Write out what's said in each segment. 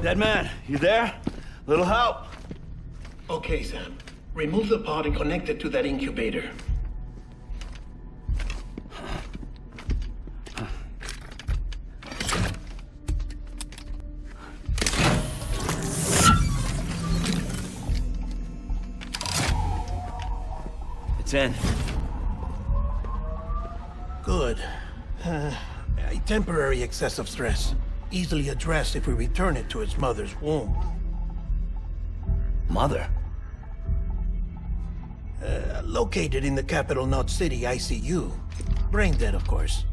Dead man, you there? Little help? Okay, Sam. Remove the pod and connect it to that incubator. It's in. Good. A temporary excessive stress. Easily addressed if we return it to its mother's womb. Mother? Located in the capital Knot City ICU. Brain dead, of course.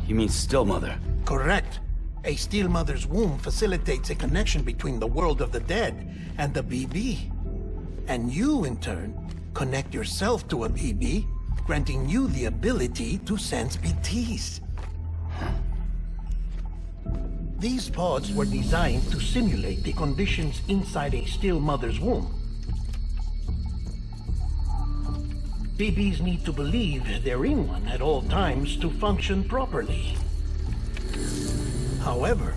You mean still mother? Correct. A steel mother's womb facilitates a connection between the world of the dead and the BB. And you, in turn, connect yourself to a BB, granting you the ability to sense BTs. These pods were designed to simulate the conditions inside a still mother's womb. BBs need to believe they're in one at all times to function properly. However,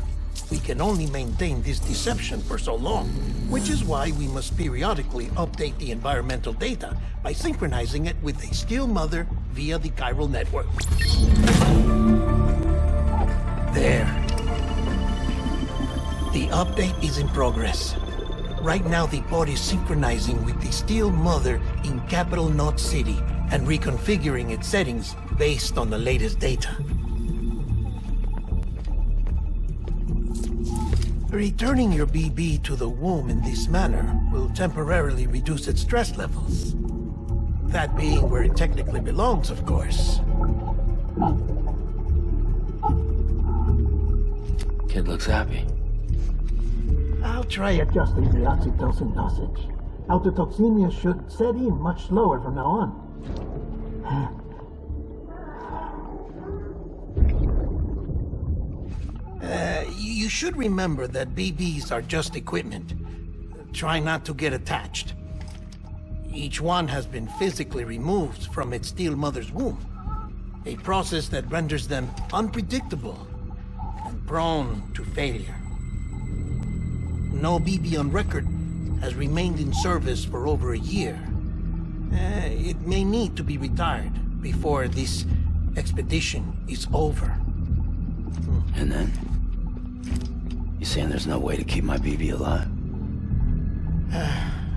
we can only maintain this deception for so long, which is why we must periodically update the environmental data by synchronizing it with a still mother via the chiral network. There. The update is in progress. Right now, the pod is synchronizing with the steel mother in capital Knot City and reconfiguring its settings based on the latest data. Returning your BB to the womb in this manner will temporarily reduce its stress levels. That being where it technically belongs, of course. Kid looks happy. I'll try adjusting the oxytocin dosage. Autotoxemia should set in much slower from now on. You should remember that BBs are just equipment. Try not to get attached. Each one has been physically removed from its steel mother's womb. A process that renders them unpredictable and prone to failure. No BB on record has remained in service for over a year. It may need to be retired before this expedition is over. And then? You saying there's no way to keep my BB alive?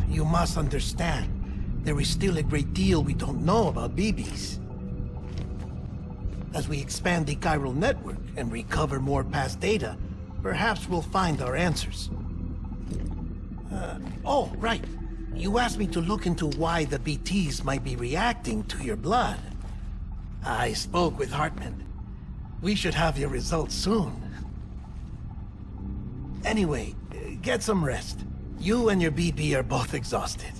You must understand, there is still a great deal we don't know about BBs. As we expand the chiral network and recover more past data, perhaps we'll find our answers. Oh, right. You asked me to look into why the BTs might be reacting to your blood. I spoke with Hartman. We should have your results soon. Anyway, get some rest. You and your BB are both exhausted.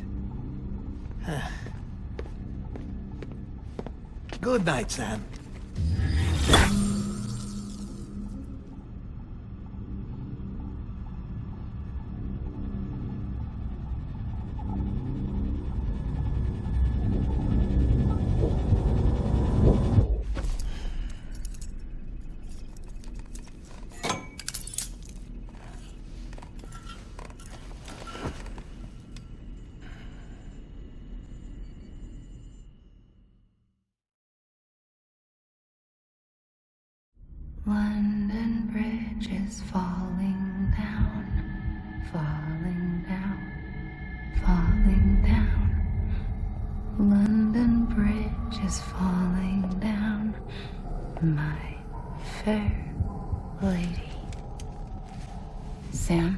Good night, Sam. London Bridge is falling down, falling down, falling down. London Bridge is falling down, my fair lady. Sam?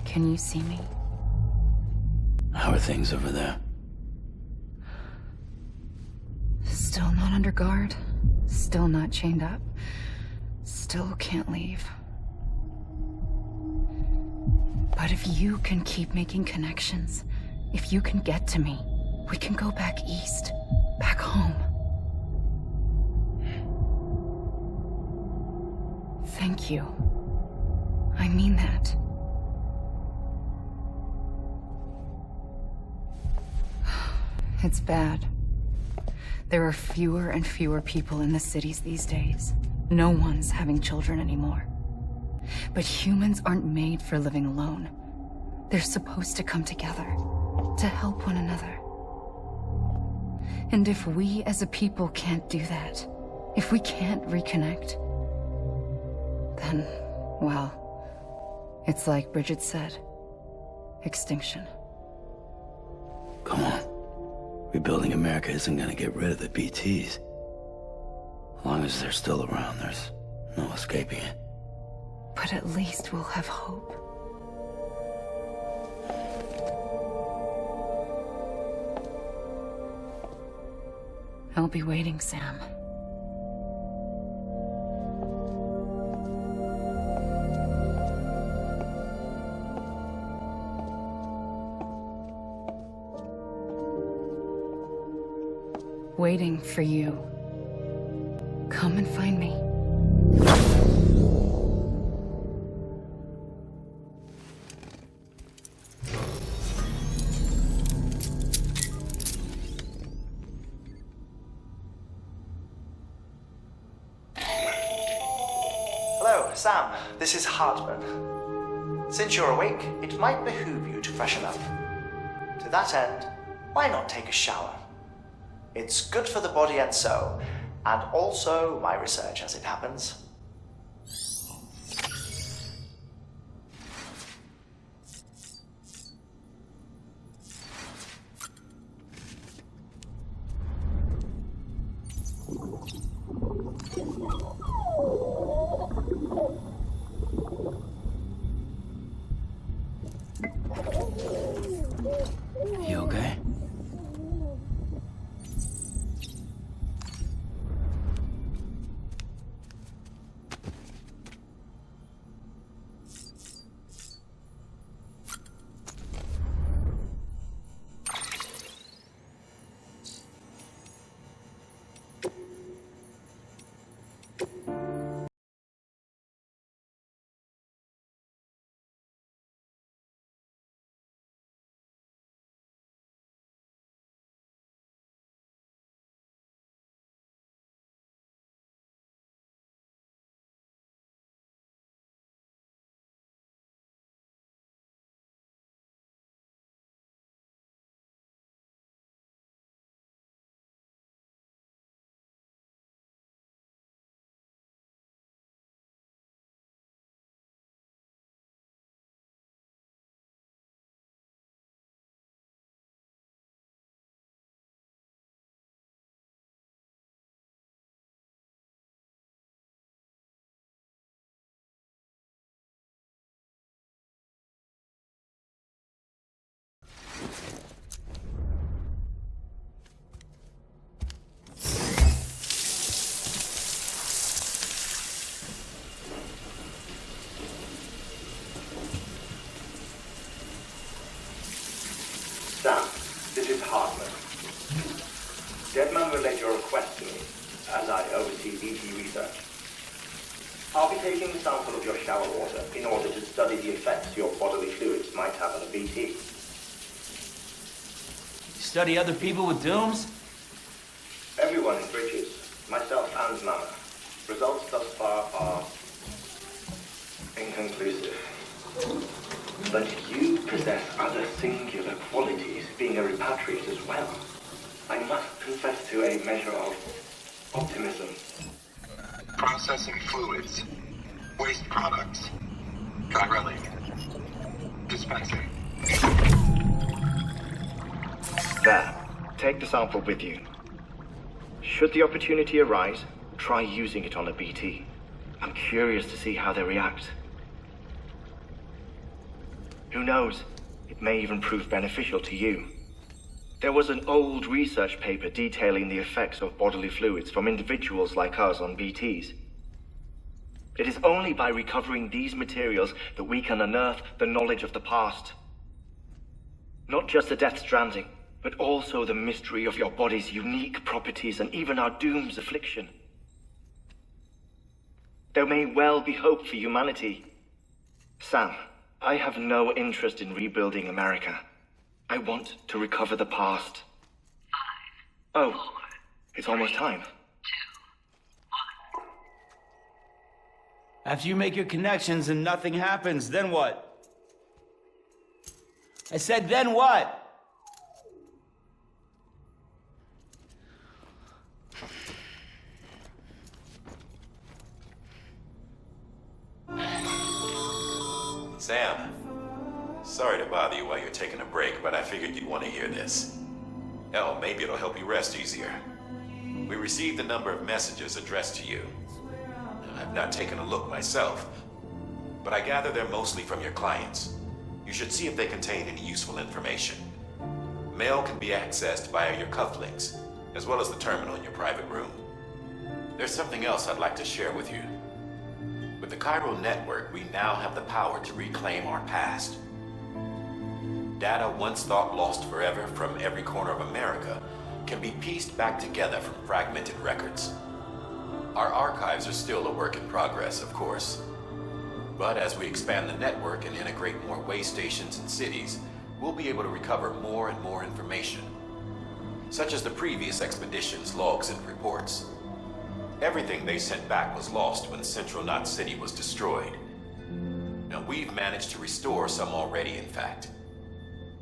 Can you see me? How are things over there? Still not under guard, still not chained up, still can't leave. But if you can keep making connections, if you can get to me, we can go back east, back home. Thank you. I mean that. It's bad. There are fewer and fewer people in the cities these days. No one's having children anymore. But humans aren't made for living alone. They're supposed to come together, to help one another. And if we as a people can't do that, if we can't reconnect, then, well, it's like Bridget said, extinction. Come on. Rebuilding America isn't gonna get rid of the BTs. As long as they're still around, there's no escaping it. But at least we'll have hope. I'll be waiting, Sam. Waiting for you. Come and find me. Hello, Sam. This is Hartman. Since you're awake, it might behoove you to freshen up. To that end, why not take a shower? It's good for the body and soul, and also my research as it happens. You okay? Sam, this is Hartman. Deadman relayed your request to me, as I oversee BT research. I'll be taking a sample of your shower water in order to study the effects your bodily fluids might have on a BT. Study other people with dooms? Everyone in Bridges, myself and Mama. Results thus far are inconclusive. But you possess other singular qualities, being a repatriate as well. I must confess to a measure of optimism. Processing fluids. Waste products. Drilling. Dispensing. There. Take the sample with you. Should the opportunity arise, try using it on a BT. I'm curious to see how they react. Who knows? It may even prove beneficial to you. There was an old research paper detailing the effects of bodily fluids from individuals like us on BTs. It is only by recovering these materials that we can unearth the knowledge of the past. Not just the Death Stranding, but also the mystery of your body's unique properties and even our doom's affliction. There may well be hope for humanity. Sam, I have no interest in rebuilding America. I want to recover the past. 5, Oh, 4, it's almost time. 2, 1. After you make your connections and nothing happens, then what? I said, then what? Sam, sorry to bother you while you're taking a break, but I figured you'd want to hear this. Hell, maybe it'll help you rest easier. We received a number of messages addressed to you. I've not taken a look myself, but I gather they're mostly from your clients. You should see if they contain any useful information. Mail can be accessed via your cufflinks, as well as the terminal in your private room. There's something else I'd like to share with you. With the Cairo network, we now have the power to reclaim our past. Data once thought lost forever from every corner of America can be pieced back together from fragmented records. Our archives are still a work in progress, of course. But as we expand the network and integrate more way stations and cities, we'll be able to recover more and more information, such as the previous expedition's logs and reports. Everything they sent back was lost when Central Knot City was destroyed. Now we've managed to restore some already, in fact.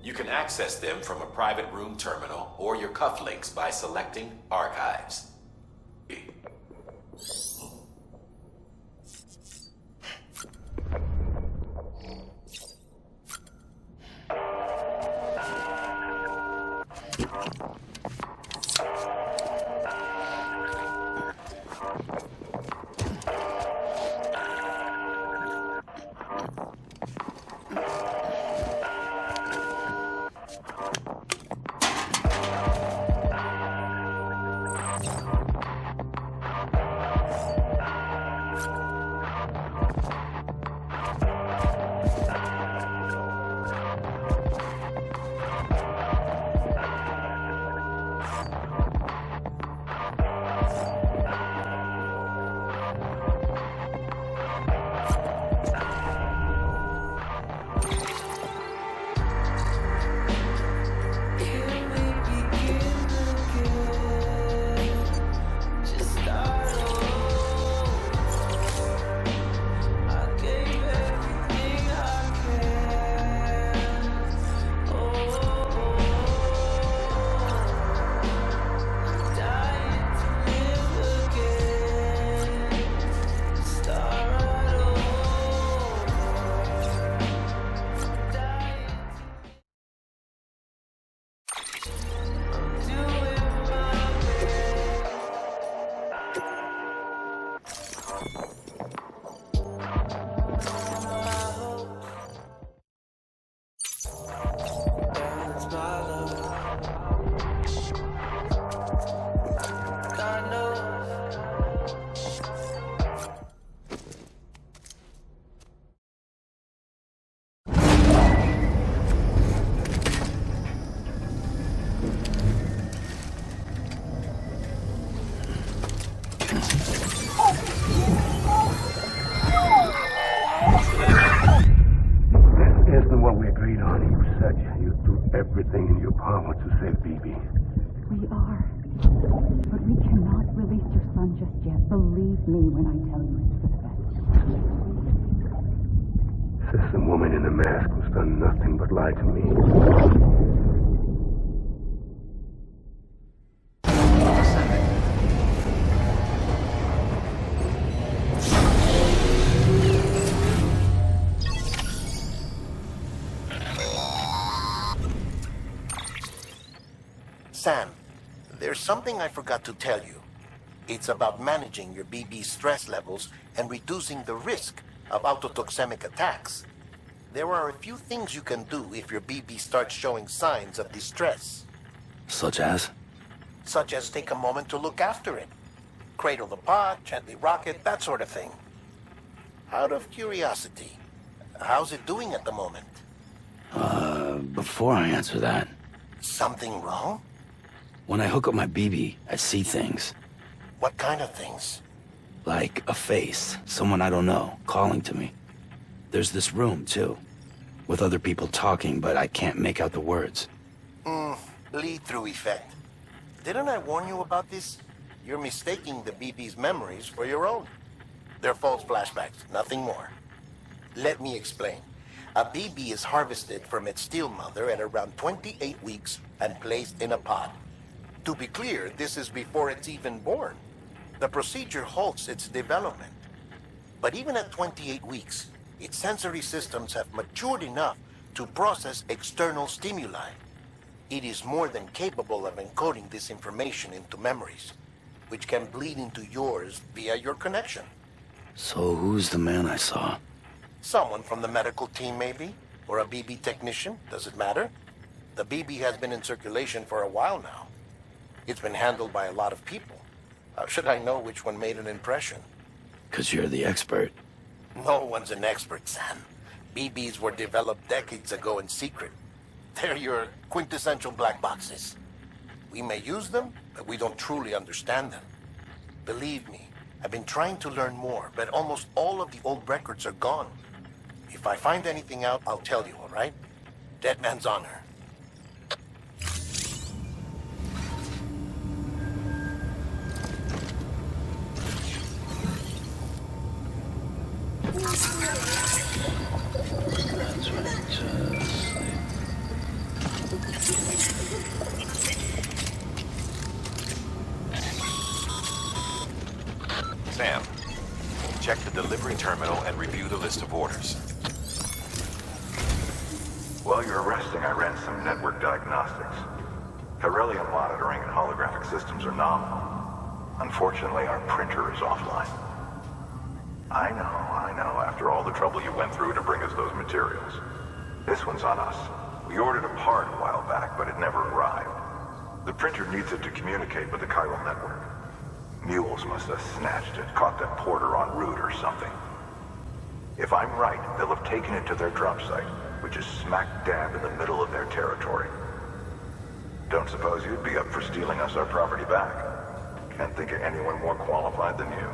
You can access them from a private room terminal or your cufflinks by selecting Archives. Everything in your power to save BB. We are. But we cannot release your son just yet. Believe me when I tell you it's for the best. System woman in the mask who's done nothing but lie to me. Sam, there's something I forgot to tell you. It's about managing your BB stress levels and reducing the risk of autotoxemic attacks. There are a few things you can do if your BB starts showing signs of distress. Such as? Such as take a moment to look after it. Cradle the pod, gently rock it, that sort of thing. Out of curiosity, how's it doing at the moment? Before I answer that, Something wrong? when I hook up my BB, I see things. What kind of things? Like a face, someone I don't know, calling to me. There's this room, too, with other people talking, but I can't make out the words. Lead-through effect. Didn't I warn you about this? You're mistaking the BB's memories for your own. They're false flashbacks, nothing more. Let me explain. A BB is harvested from its steel mother at around 28 weeks and placed in a pod. To be clear, this is before it's even born. The procedure halts its development. But even at 28 weeks, its sensory systems have matured enough to process external stimuli. It is more than capable of encoding this information into memories, which can bleed into yours via your connection. So who's the man I saw? Someone from the medical team, maybe? Or a BB technician? Does it matter? The BB has been in circulation for a while now. It's been handled by a lot of people. How should I know which one made an impression? 'Cause you're the expert. No one's an expert, Sam. BBs were developed decades ago in secret. They're your quintessential black boxes. We may use them, but we don't truly understand them. Believe me, I've been trying to learn more, but almost all of the old records are gone. If I find anything out, I'll tell you, all right? Dead man's honor. That's right. Just sleep. Sam, check the delivery terminal and review the list of orders. While you're resting, I ran some network diagnostics. Beryllium monitoring and holographic systems are nominal. Unfortunately, our printer is offline. I know. After all the trouble you went through to bring us those materials. This one's on us. We ordered a part a while back, but it never arrived. The printer needs it to communicate with the chiral network. Mules must have snatched it, caught that porter en route or something. If I'm right, they'll have taken it to their drop site, which is smack dab in the middle of their territory. Don't suppose you'd be up for stealing us our property back? Can't think of anyone more qualified than you.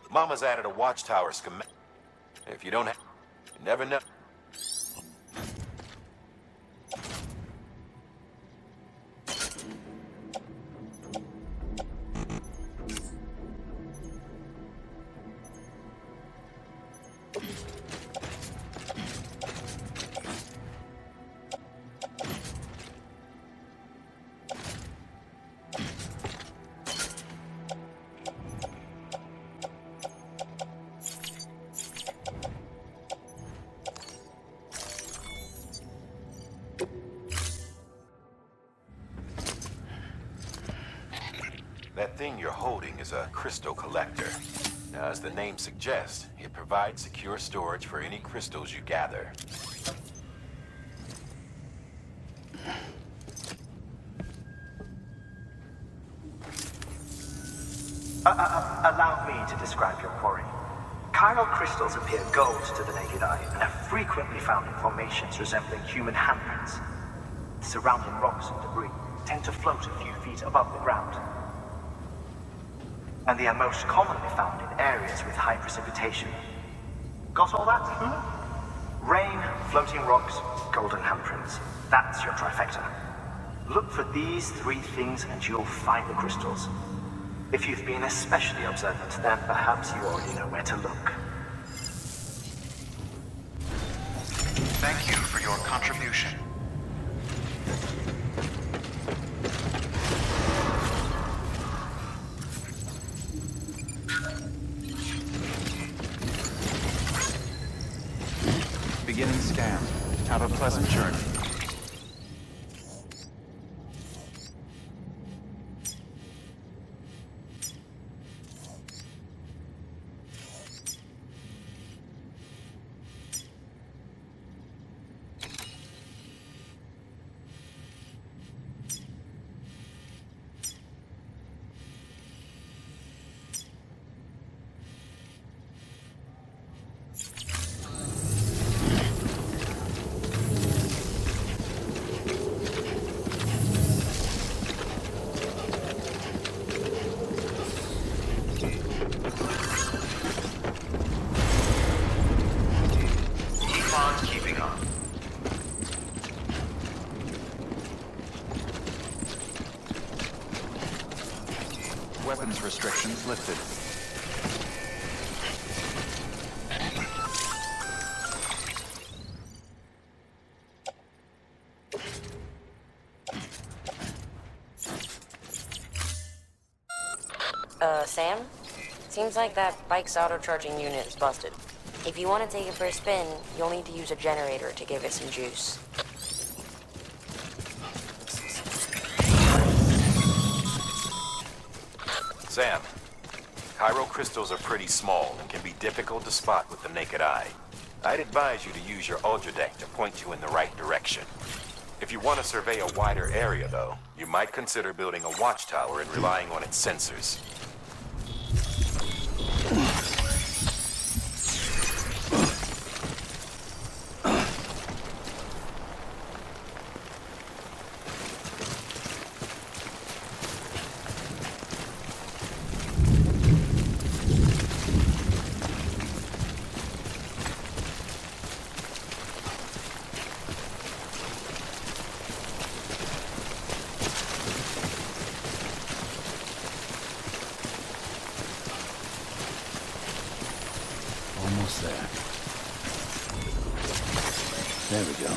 Mama's added a watchtower schematic. If you don't have... You never know. That thing you're holding is a crystal collector. Now, as the name suggests, it provides secure storage for any crystals you gather. Allow me to describe your quarry. Chiral crystals appear gold to the naked eye and are frequently found in formations resembling human handprints. The surrounding rocks and debris tend to float a few feet above the ground. And they are most commonly found in areas with high precipitation. Got all that? Rain, floating rocks, golden handprints. That's your trifecta. Look for these three things and you'll find the crystals. If you've been especially observant, then perhaps you already know where to look. Thank you for your contribution. Beginning scan. Have a pleasant journey. Weapons restrictions lifted. Sam? Seems like that bike's auto-charging unit is busted. If you want to take it for a spin, you'll need to use a generator to give it some juice. Sam, chiral crystals are pretty small and can be difficult to spot with the naked eye. I'd advise you to use your ultra deck to point you in the right direction. If you want to survey a wider area, though, you might consider building a watchtower and relying on its sensors. Almost there. There we go.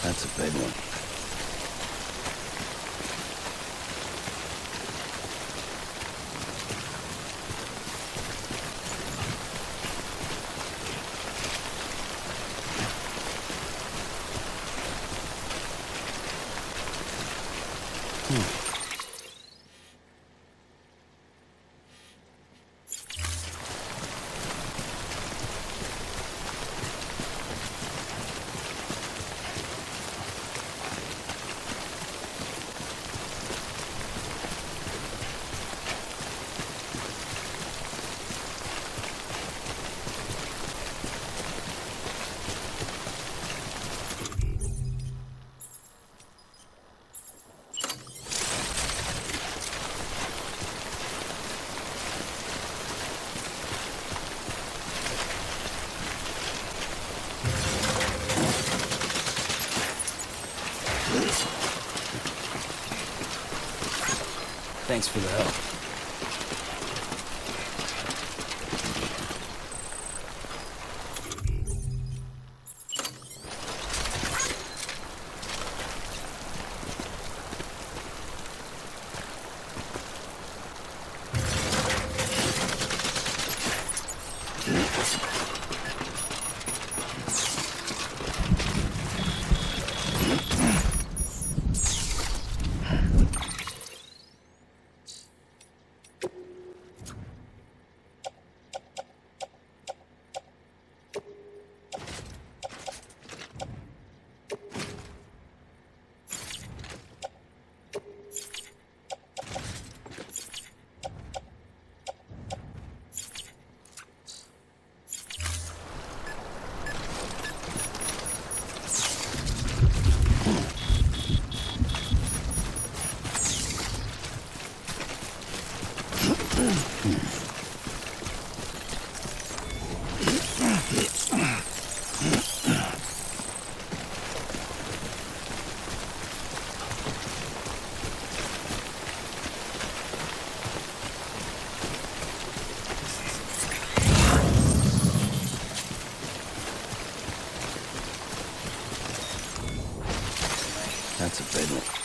That's a big one. Thanks for the help. That's a big one.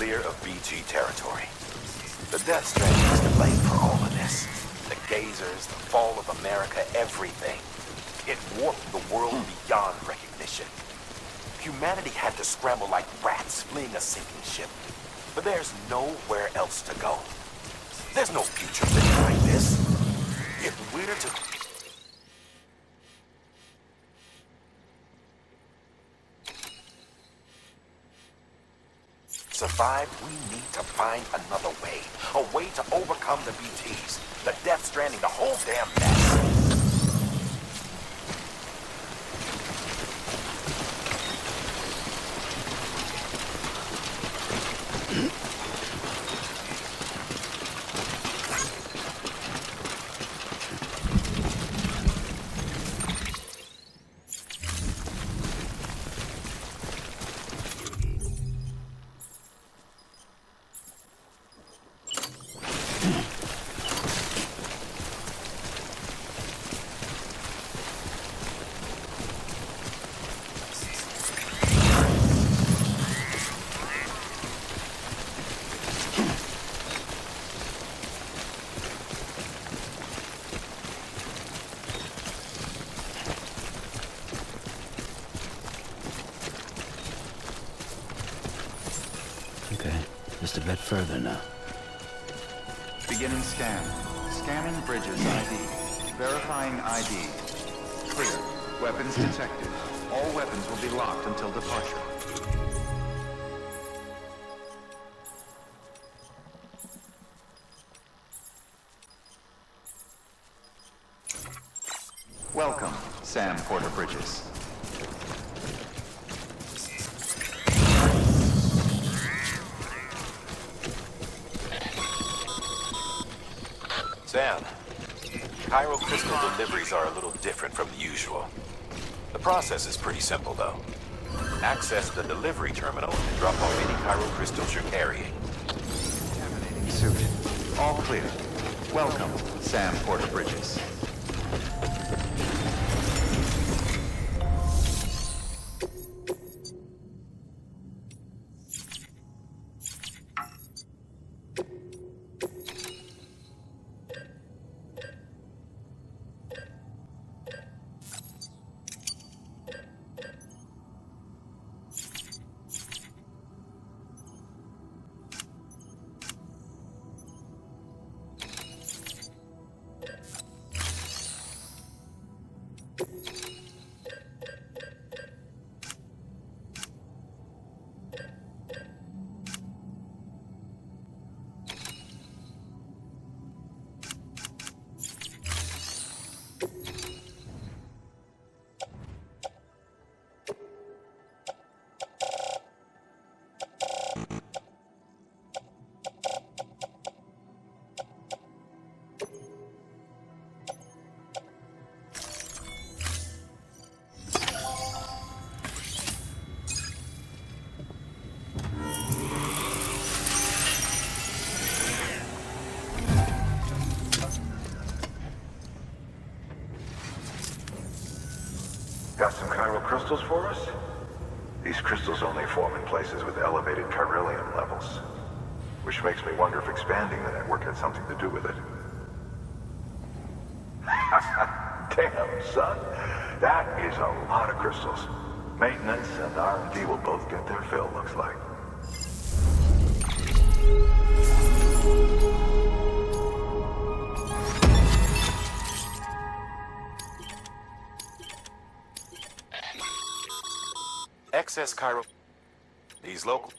clear of BT territory. The Death Stranding is to blame for all of this. The gazers, the fall of America, everything. It warped the world beyond recognition. Humanity had to scramble like rats fleeing a sinking ship. But there's nowhere else to go. There's no future living like this. If we're to... survive, we need to find another way. A way to overcome the BTs, the Death Stranding, the whole damn mess. Okay, just a bit further now. Beginning scan. Scanning bridges ID. Verifying ID. Clear. Weapons detected. All weapons will be locked until departure. Welcome, Sam Porter Bridges. Sam, Chiral crystal deliveries are a little different from the usual. The process is pretty simple, though. Access the delivery terminal and drop off any chiral crystals you're carrying. Contaminating suit. All clear. Welcome, Sam Porter Bridges. Got some chiral crystals for us? These crystals only form in places with elevated chiralium levels, which makes me wonder if expanding the network had something to do with it. Damn, son. That is a lot of crystals. Maintenance and R&D will both get their fill, looks like. Excess chiral... These local...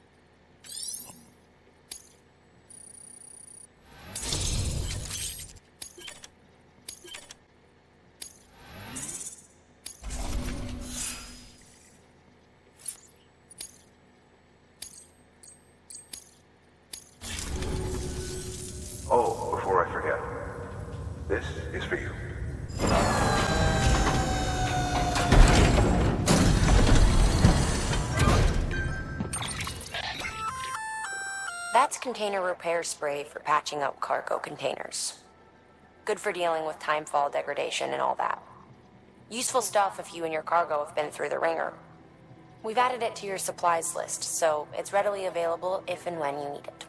Oh, before I forget, this is for you. That's container repair spray for patching up cargo containers. Good for dealing with timefall degradation and all that. Useful stuff if you and your cargo have been through the ringer. We've added it to your supplies list, so it's readily available if and when you need it.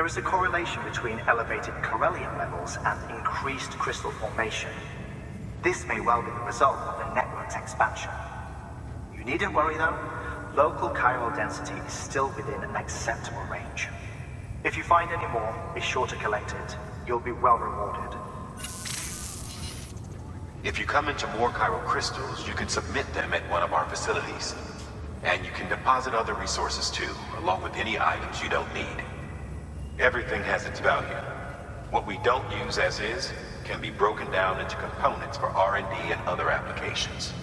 There is a correlation between elevated Corellium levels and increased crystal formation. This may well be the result of the network's expansion. You needn't worry though. Local chiral density is still within an acceptable range. If you find any more, be sure to collect it. You'll be well rewarded. If you come into more chiral crystals, you can submit them at one of our facilities. And you can deposit other resources too, along with any items you don't need. Everything has its value. What we don't use as is can be broken down into components for R&D and other applications.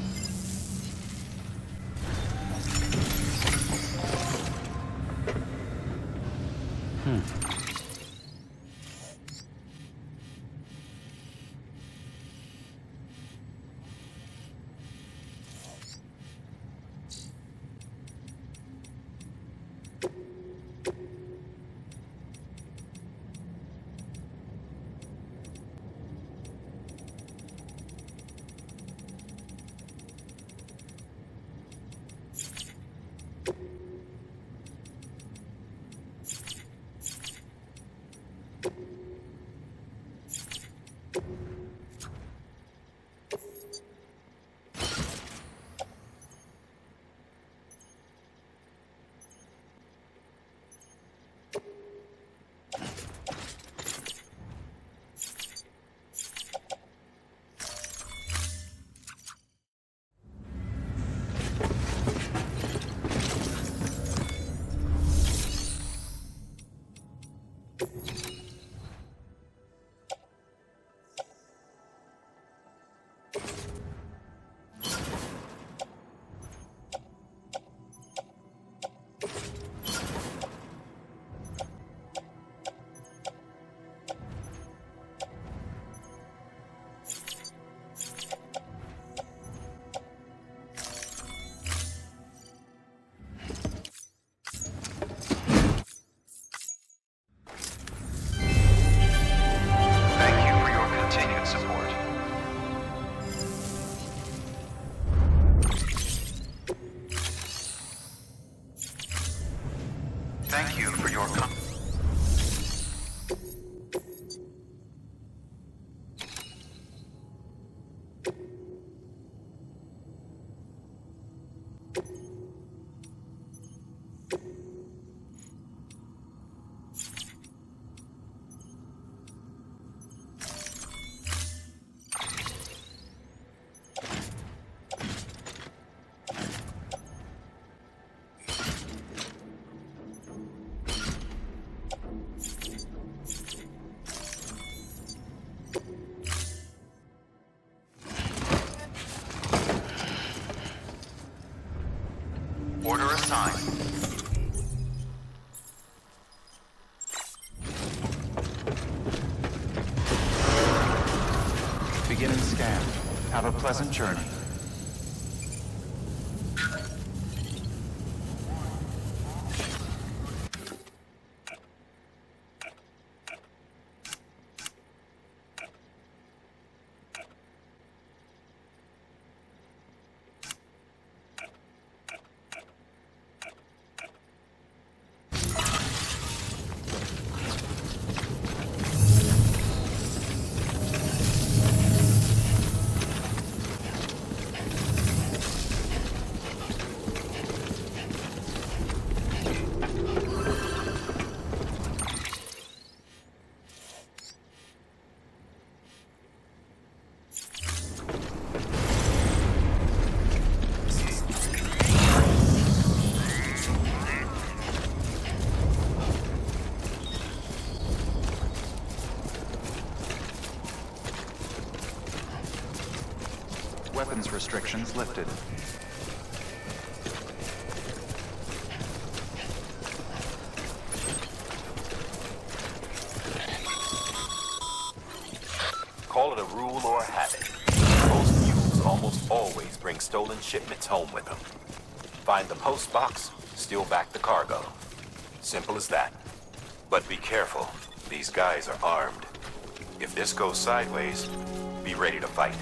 Thank you for your order assigned. Begin and scan. Have a pleasant journey. weapons restrictions lifted. Call it a rule or a habit. Most mules almost always bring stolen shipments home with them. Find the post box, steal back the cargo. Simple as that. But be careful. These guys are armed. If this goes sideways, be ready to fight.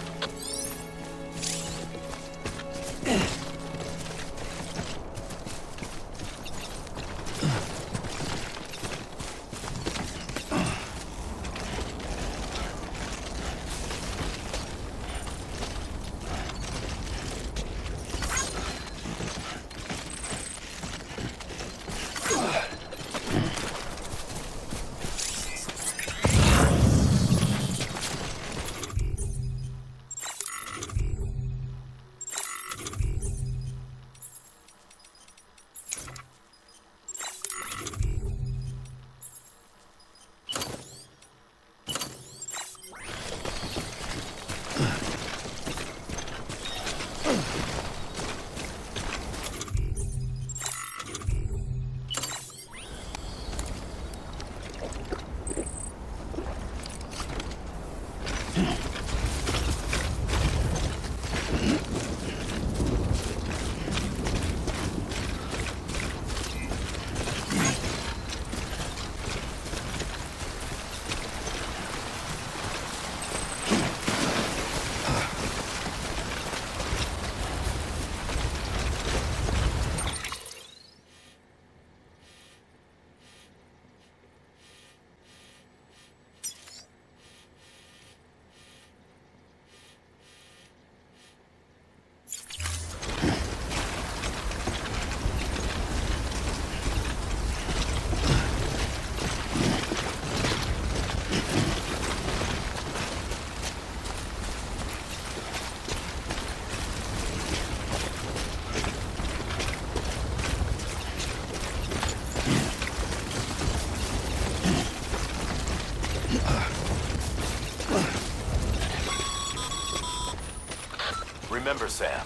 Remember, Sam,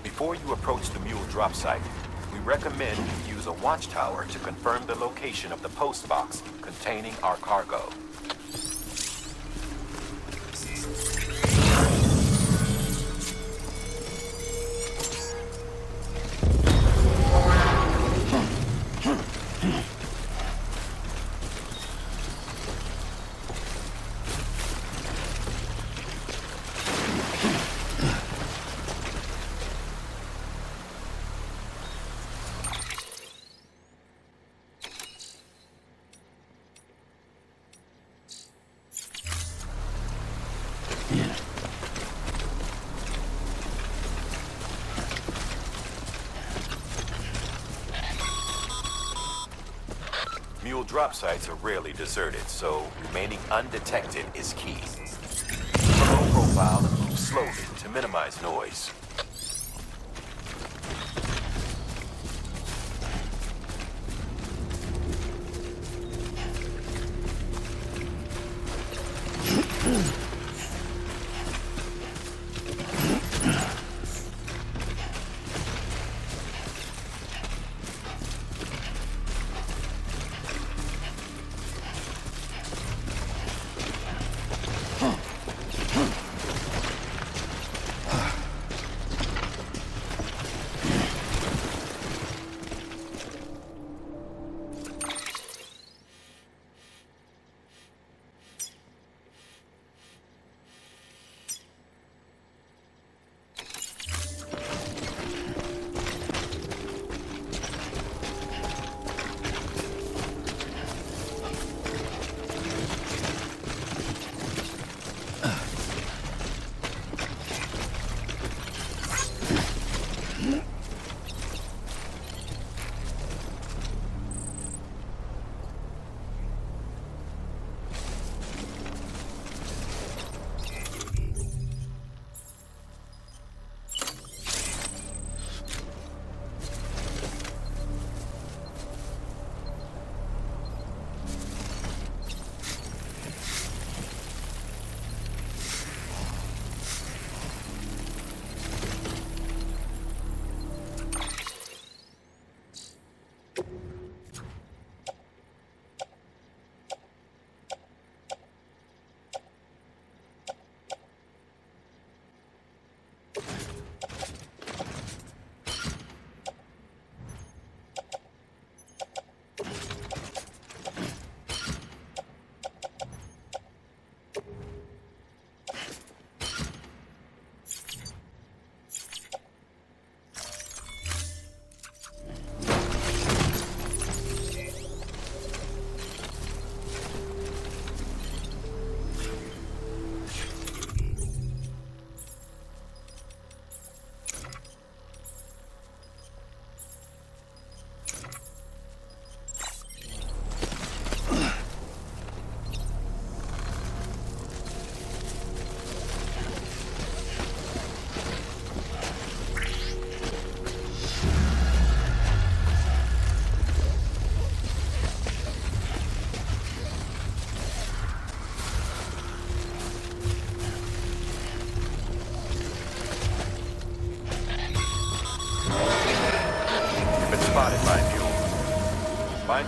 before you approach the mule drop site, we recommend you use a watchtower to confirm the location of the post box containing our cargo. Mule drop sites are rarely deserted, so remaining undetected is key. Keep a low profile and move slowly to minimize noise.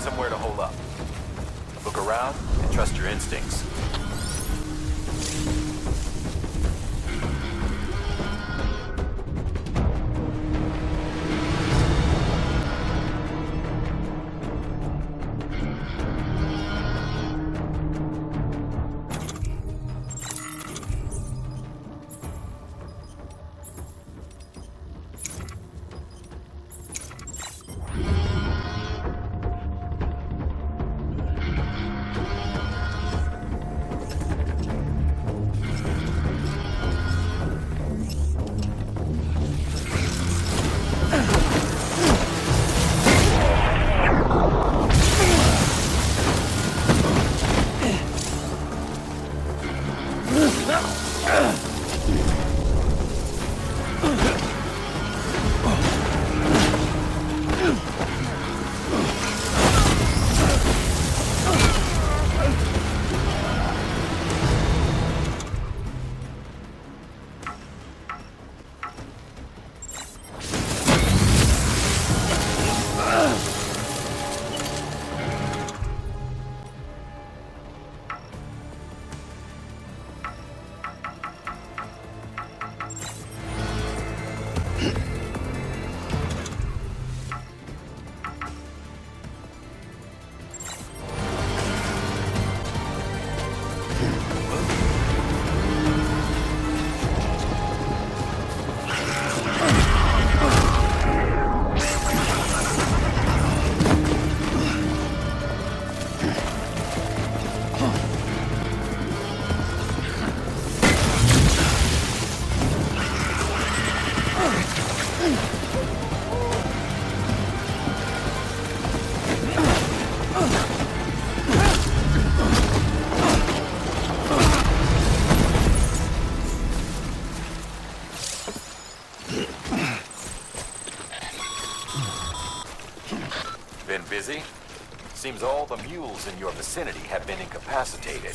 somewhere to hole up. Look around and trust your instincts. Been busy? Seems all the mules in your vicinity have been incapacitated.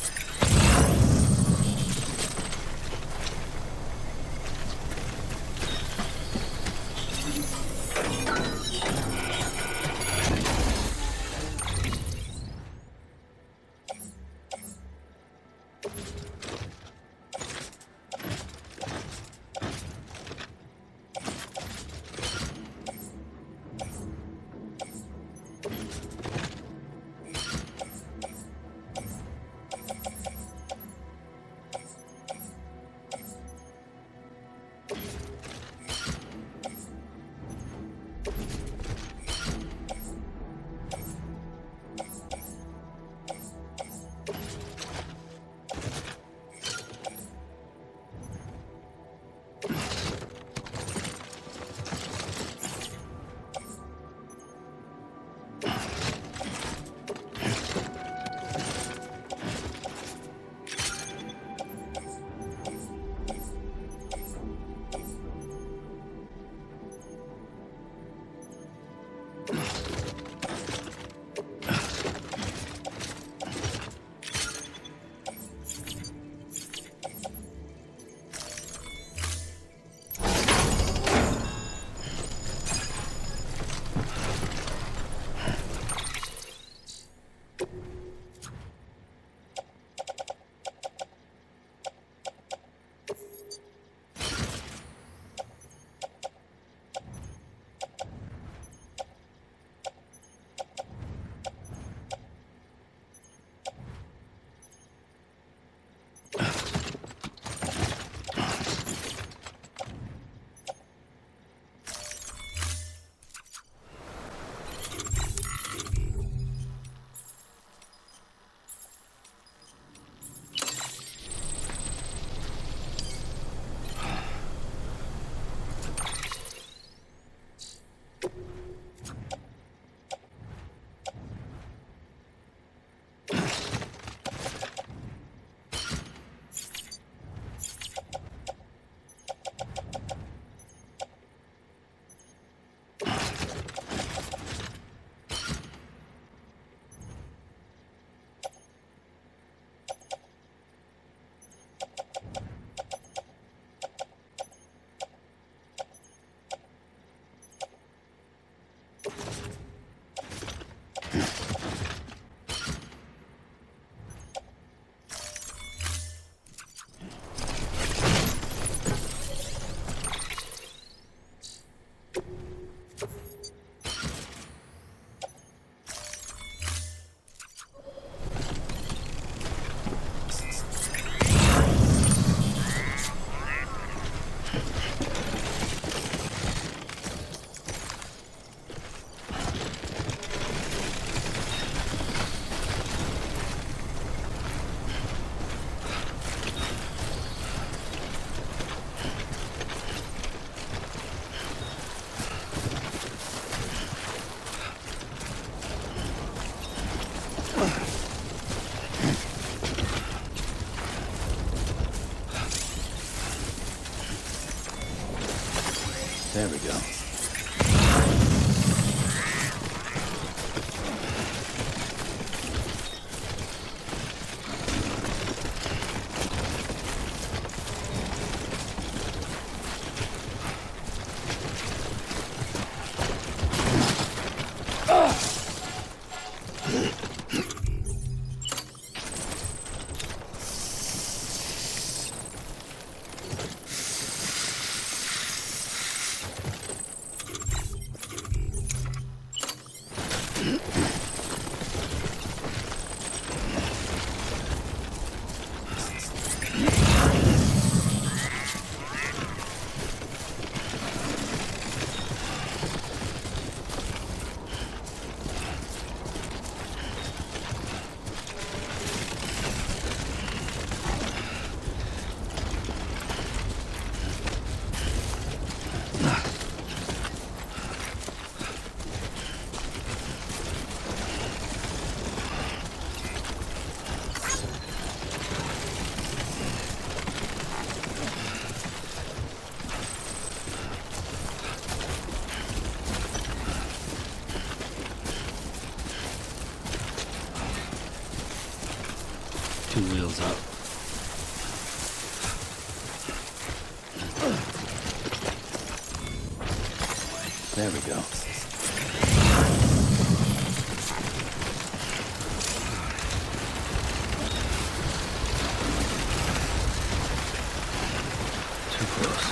There we go. Two wheels up. There we go. Too close.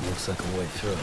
Looks like a way through.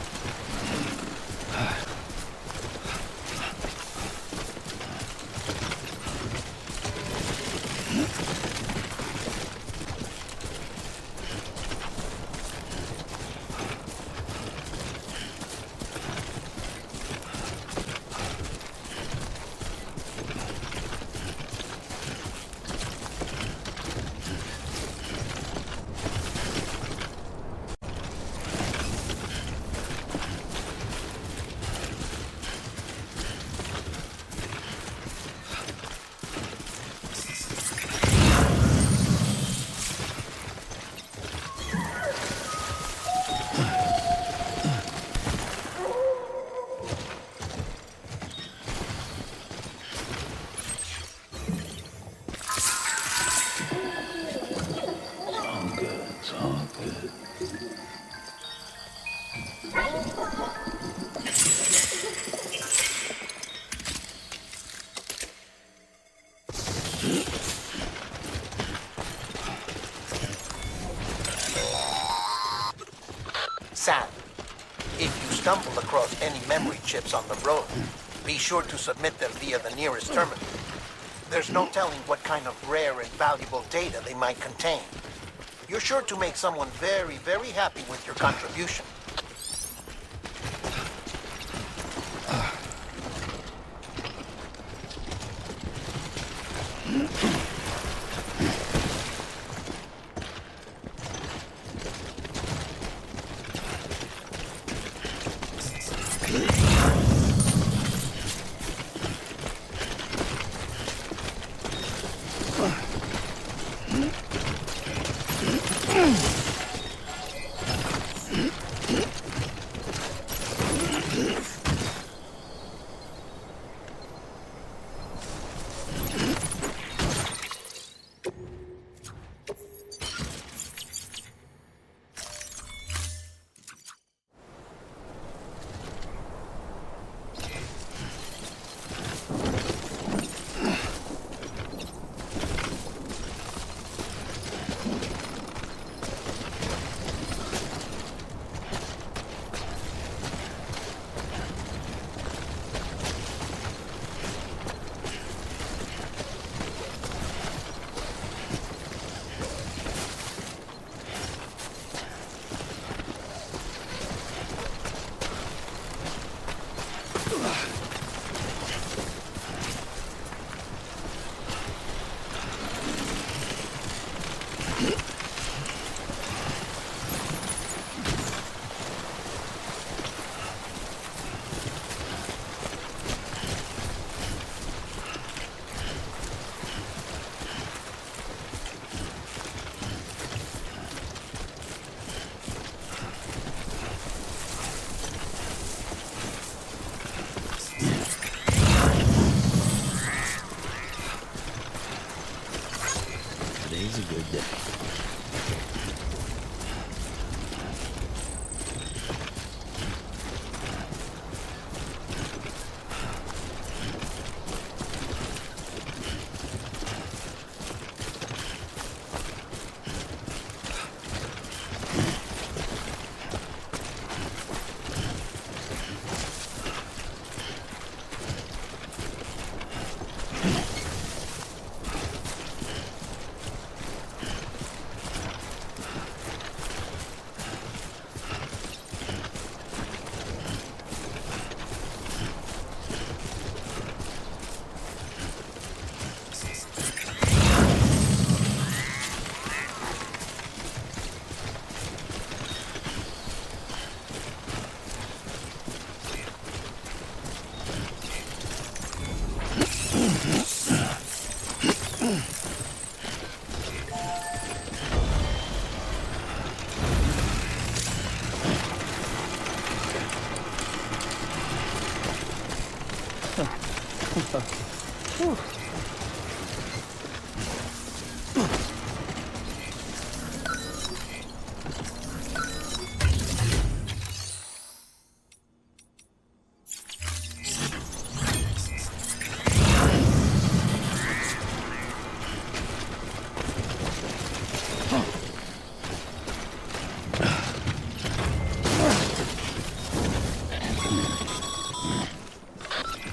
Sam, if you stumble across any memory chips on the road, be sure to submit them via the nearest terminal. There's no telling what kind of rare and valuable data they might contain. You're sure to make someone very, very happy with your contribution.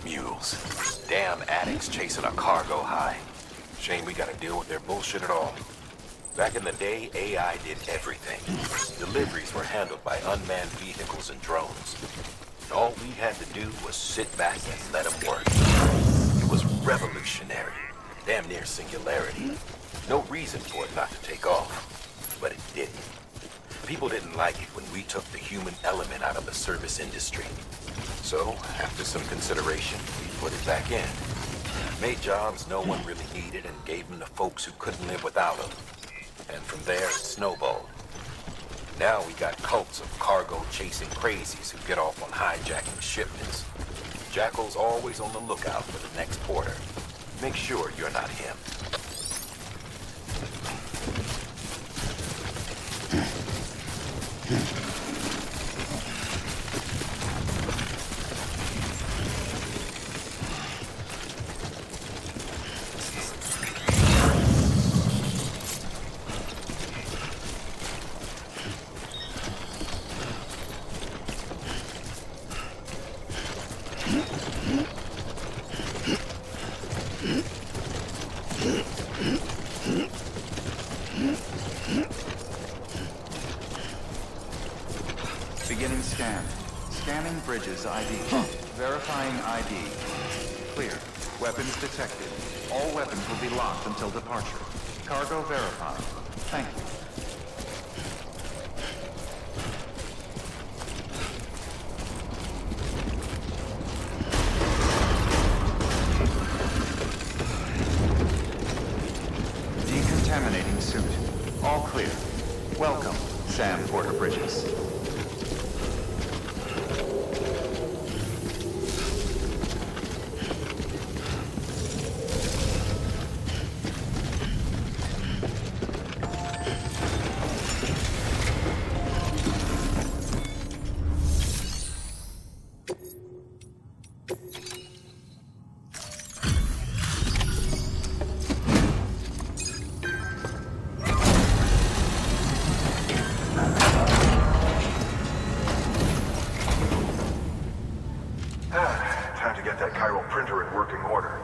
Mules. Damn addicts chasing a cargo high. Shame we gotta deal with their bullshit at all. Back in the day, AI did everything. Deliveries were handled by unmanned vehicles and drones. And all we had to do was sit back and let them work. It was revolutionary. Damn near singularity. No reason for it not to take off. But it didn't. People didn't like it when we took the human element out of the service industry. So, after some consideration, we put it back in. Made jobs no one really needed and gave them to folks who couldn't live without them. And from there, it snowballed. Now we got cults of cargo-chasing crazies who get off on hijacking shipments. Jackal's always on the lookout for the next porter. Make sure you're not him. Beginning scan. Scanning bridges ID. Verifying ID. Clear. Weapons detected. All weapons will be locked until departure. Cargo verified. Thank you. Decontaminating suit. All clear. Welcome, Sam Porter Bridges. Time to get that chiral printer in working order.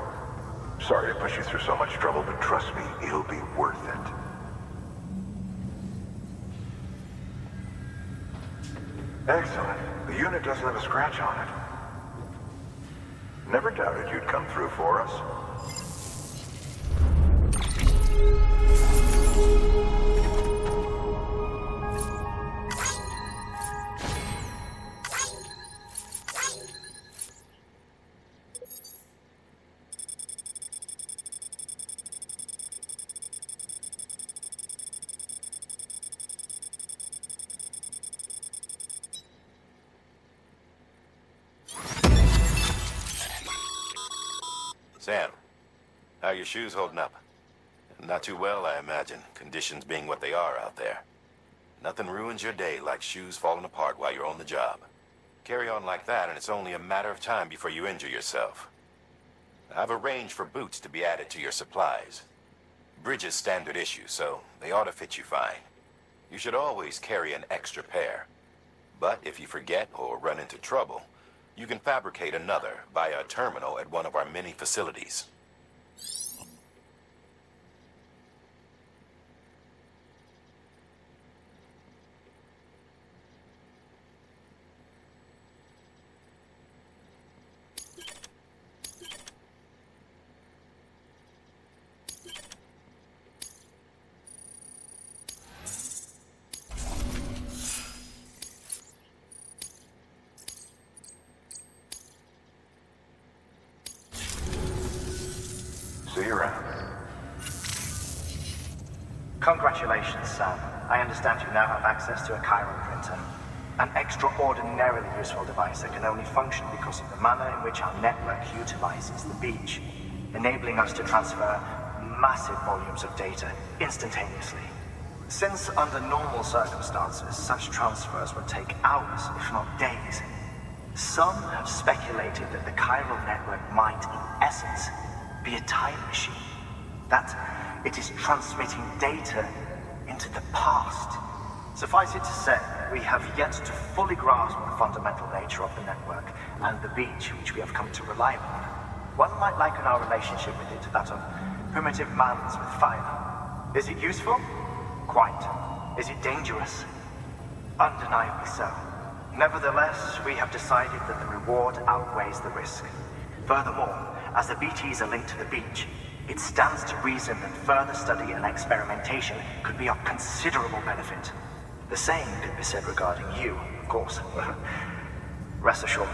Sorry to push you through so much trouble, but trust me, it'll be worth it. Excellent. The unit doesn't have a scratch on it. Never doubted you'd come through for us. Sam, how are your shoes holding up? Not too well, I imagine, conditions being what they are out there. Nothing ruins your day like shoes falling apart while you're on the job. Carry on like that and it's only a matter of time before you injure yourself. I've arranged for boots to be added to your supplies. Bridges standard issue, so they ought to fit you fine. You should always carry an extra pair. But if you forget or run into trouble, you can fabricate another via a terminal at one of our many facilities. See you around. Congratulations, Sam. I understand you now have access to a chiral printer. An extraordinarily useful device that can only function because of the manner in which our network utilizes the beach, enabling us to transfer massive volumes of data instantaneously. Since under normal circumstances, such transfers would take hours, if not days, some have speculated that the chiral network might, in essence, be a time machine. That it is transmitting data into the past. Suffice it to say, we have yet to fully grasp the fundamental nature of the network and the beach which we have come to rely upon. One might liken our relationship with it to that of primitive mans with fire. Is it useful? Quite. Is it dangerous? Undeniably so. Nevertheless, we have decided that the reward outweighs the risk. Furthermore, as the BTs are linked to the beach, it stands to reason that further study and experimentation could be of considerable benefit. The same could be said regarding you, of course. Rest assured,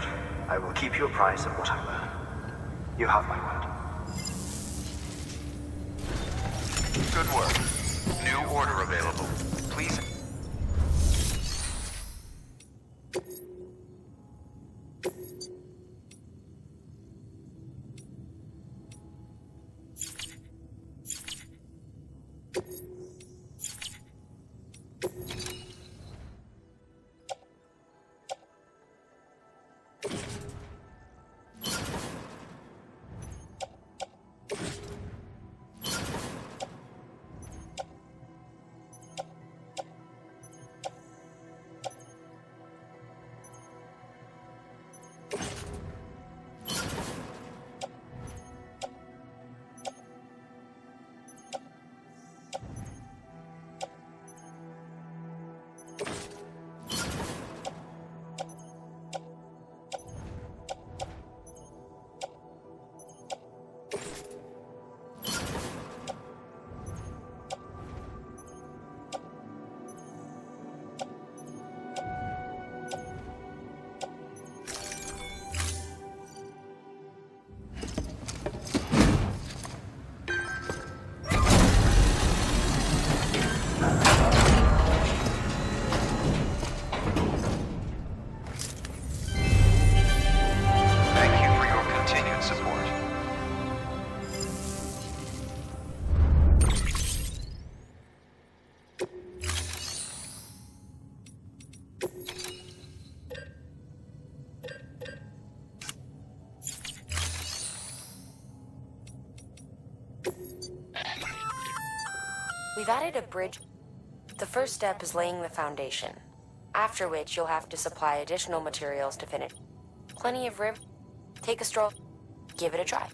I will keep you apprised of what I learn. You have my word. Good work. New order available. Please. We've added a bridge. The first step is laying the foundation, after which you'll have to supply additional materials to finish. Plenty of room. Take a stroll. Give it a try.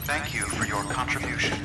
Thank you for your contribution.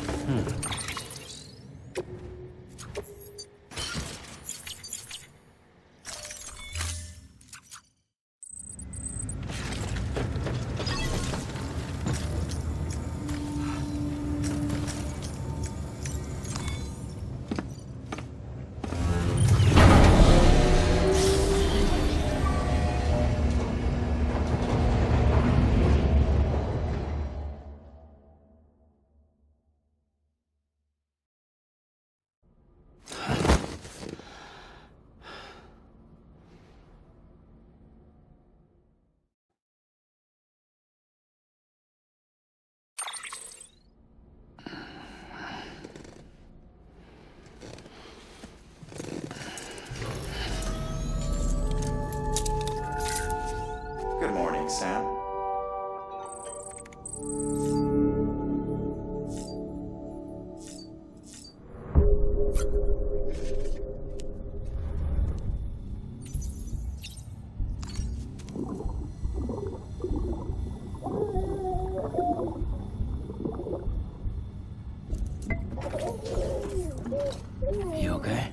You okay?